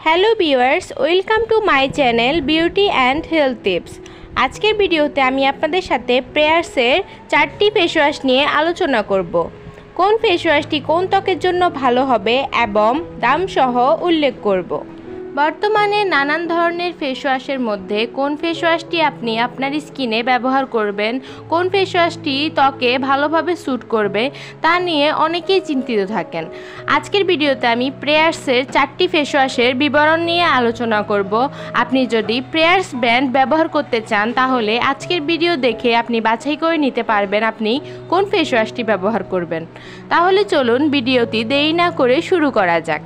Hello viewers, welcome to my channel beauty and health tips. আজকের ভিডিওতে আমি আপনাদের সাথে প্রেয়ার্সের 4টি ফেস ওয়াশ নিয়ে আলোচনা করব। কোন ফেস ওয়াশটি কোন ত্বকের জন্য ভালো হবে এবং দাম সহ উল্লেখ করব। বর্তমানে নানান ধরনের ফেস ওয়াশের মধ্যে কোন ফেস ওয়াশটি আপনি আপনার স্কিনে ব্যবহার করবেন, কোন ফেস ওয়াশটি ত্বকে ভালোভাবে স্যুট করবে তা নিয়ে অনেকেই চিন্তিত থাকেন। আজকের ভিডিওতে আমি প্রেয়ার্সের 4টি ফেস ওয়াশের বিবরণ নিয়ে আলোচনা করব। আপনি যদি প্রেয়ার্স ব্র্যান্ড ব্যবহার করতে চান তাহলে আজকের ভিডিও দেখে আপনি বাছাই করে নিতে পারবেন আপনি কোন ফেস ওয়াশটি ব্যবহার করবেন। তাহলে চলুন ভিডিওটি দেরি না করে শুরু করা যাক।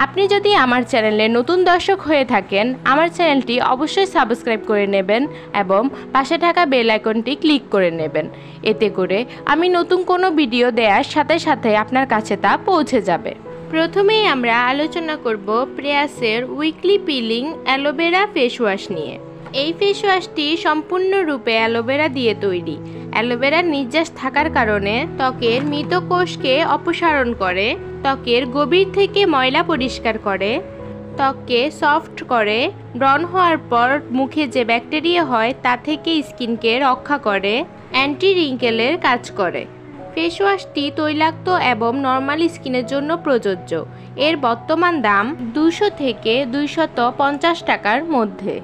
আপনি যদি আমার চ্যানেলে নতুন দর্শক হয়ে থাকেন, আমার চ্যানেলটি অবশ্যই সাবস্ক্রাইব করে নেবেন এবং পাশে থাকা বেল আইকনটি ক্লিক করে নেবেন। এতে করে আমি নতুন কোনো ভিডিও দেওয়ার সাথে সাথে আপনার কাছে তা পৌঁছে যাবে। প্রথমেই আমরা আলোচনা করব প্রেয়ার্সের উইকলি পিলিং অ্যালোভেরা ফেস ওয়াশ নিয়ে। এই ফেস ওয়াশটি সম্পূর্ণরূপে অ্যালোভেরা দিয়ে তৈরি। অ্যালোভেরার নির্যাস থাকার কারণে ত্বকের মৃত কোষকে অপসারণ করে, ত্বকের গভীর থেকে ময়লা পরিষ্কার করে, ত্বককে সফট করে, ব্রণ হওয়ার পর মুখে যে ব্যাকটেরিয়া হয় তা থেকে স্কিনকে রক্ষা করে, অ্যান্টি রিঙ্কেলের কাজ করে। ফেস ওয়াশটি তৈলাক্ত এবং নর্মাল স্কিনের জন্য প্রযোজ্য। এর বর্তমান দাম 200 থেকে 250 টাকার মধ্যে।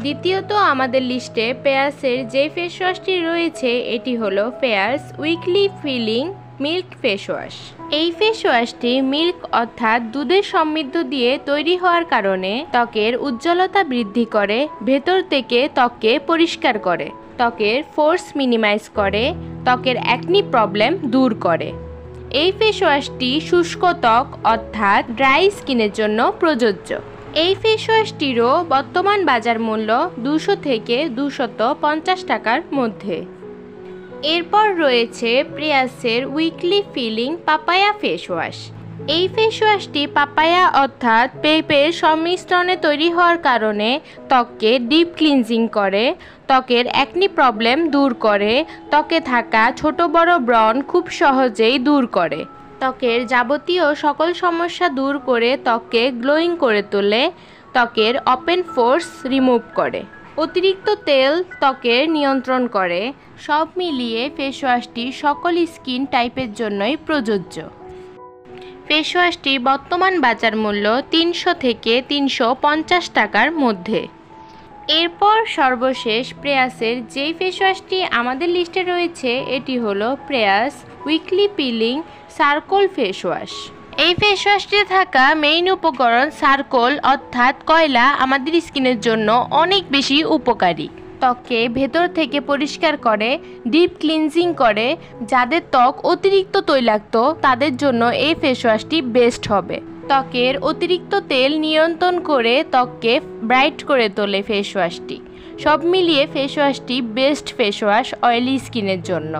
দ্বিতীয়ত আমাদের লিস্টে পেয়ার্সের যে ফেস ওয়াশটি রয়েছে এটি হলো Pears weekly filling milk face wash. এই ফেস ওয়াশটি মিল্ক অর্থাৎ দুধের সমৃদ্ধ দিয়ে তৈরি হওয়ার কারণে ত্বকের উজ্জ্বলতা বৃদ্ধি করে, ভেতর থেকে ত্বককে পরিষ্কার করে, ত্বকের ফোর্স মিনিমাইজ করে, ত্বকের অ্যাকনি প্রবলেম দূর করে। এই ফেস ওয়াশটি শুষ্ক ত্বক অর্থাৎ ড্রাই স্কিনের জন্য প্রযোজ্য। এই ফেস ওয়াশটিরও বর্তমান বাজার মূল্য 200 থেকে 250 টাকার মধ্যে। এরপর রয়েছে প্রেয়ার্সের weekly peeling papaya face wash. এই ফেস ওয়াশটি পাপায়া অর্থাৎ পেঁপের সংমিশ্রণে তৈরি হওয়ার কারণে ত্বককে ডিপ ক্লিনজিং করে, ত্বকের অ্যাকনি প্রবলেম দূর করে, ত্বকে থাকা ছোট বড় ব্রণ খুব সহজেই দূর করে, ত্বকের যাবতীয় সকল সমস্যা দূর করে ত্বককে গ্লোয়িং করে তোলে, ত্বকের ওপেন পোরস রিমুভ করে, অতিরিক্ত তেল ত্বকের নিয়ন্ত্রণ করে। সব মিলিয়ে ফেস ওয়াশটি সকল স্কিন টাইপের জন্যই প্রযোজ্য। ফেস ওয়াশটি বর্তমান বাজার মূল্য 300 থেকে 350 টাকার মধ্যে। এরপর সর্বশেষ প্রেয়ার্সের যেই ফেস ওয়াশটি আমাদের লিস্টে রয়েছে এটি হলো prayers weekly peeling charcoal face wash. এই ফেস ওয়াশটিতে থাকা মেইন উপকরণ চারকোল অর্থাৎ কয়লা আমাদের স্কিনের জন্য অনেক বেশি উপকারী। ত্বককে ভেতর থেকে পরিষ্কার করে, ডিপ ক্লিনজিং করে। যাদের ত্বক অতিরিক্ত তৈলাক্ত তাদের জন্য এই ফেস ওয়াশটি বেস্ট হবে। ত্বকের অতিরিক্ত তেল নিয়ন্ত্রণ করে ত্বককে ব্রাইট করে তোলে ফেস ওয়াশটি। সব মিলিয়ে ফেস ওয়াশটি বেস্ট ফেস ওয়াশ অয়েলি স্কিনের জন্য।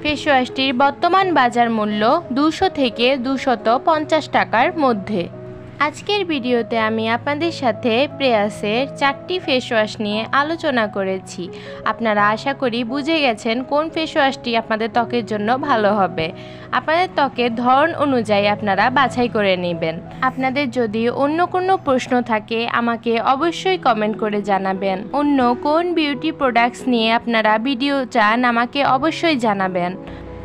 ফেস ওয়াশটির বর্তমান বাজার মূল্য 200 থেকে 250 টাকার মধ্যে। আজকের ভিডিওতে আমি আপনাদের সাথে প্রেয়ার্সের 4টি ফেস ওয়াশ নিয়ে আলোচনা করেছি। আপনারা আশা করি বুঝে গেছেন কোন ফেস ওয়াশটি আপনাদের ত্বকের জন্য ভালো হবে। আপনাদের ত্বকের ধরন অনুযায়ী আপনারা বাছাই করে নেবেন। আপনাদের যদি অন্য কোনো প্রশ্ন থাকে আমাকে অবশ্যই কমেন্ট করে জানাবেন। অন্য কোন বিউটি প্রোডাক্টস নিয়ে আপনারা ভিডিও চান আমাকে অবশ্যই জানাবেন।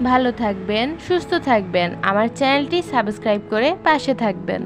ভালো থাকবেন, সুস্থ থাকবেন, আমার চ্যানেলটি সাবস্ক্রাইব করে পাশে থাকবেন।